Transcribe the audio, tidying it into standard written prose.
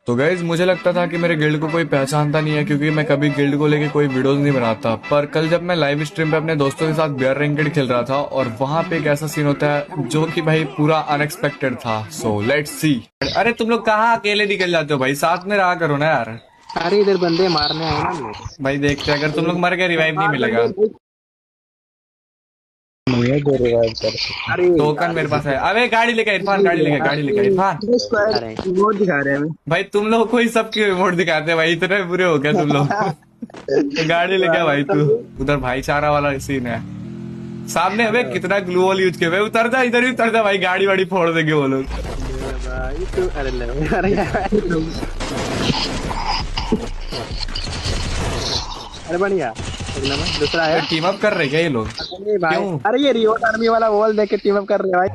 तो गाइज मुझे लगता था कि मेरे गिल्ड को कोई पहचानता नहीं है क्योंकि मैं कभी गिल्ड को लेके कोई वीडियोस नहीं बनाता। पर कल जब मैं लाइव स्ट्रीम पे अपने दोस्तों के साथ बियर रैंकेड खेल रहा था और वहां पे एक ऐसा सीन होता है जो कि भाई पूरा अनएक्सपेक्टेड था। So let's see. अरे तुम लोग कहाँ अकेले निकल जाते हो भाई, साथ में रहा करो ना यार। अरे इधर बंदे मारने आए ना हम लोग। भाई देखते हैं, अगर तुम लोग मर गए रिवाइव नहीं मिलेगा। मुझे जो रिवाइव कर अरे टोकन यार मेरे पास है। अबे गाड़ी लेके इरफान, गाड़ी लेके, गाड़ी लेके इरफान। अरे रिमोट दिखा रहे हैं हमें। भाई तुम लोग को ही सबके रिमोट दिखाते हैं भाई, इतने बुरे हो गया तुम लोग। तो गाड़ी लेके आ भाई तू। उधर भाईचारा वाला सीन है सामने। हमें कितना ग्लू वॉल यूज किया भाई। उतर जा, इधर ही उतर जा भाई, गाड़ी वाड़ी फोड़ देंगे वो लोग। भाई तू अरे ले अरे यार अरे बढ़िया एक नंबर दूसरा है। टीम अप कर रहे क्या ये लोग? अरे भाई क्यों? अरे ये रियो आर्मी वाला वॉल देख के टीम अप कर रहे हैं भाई।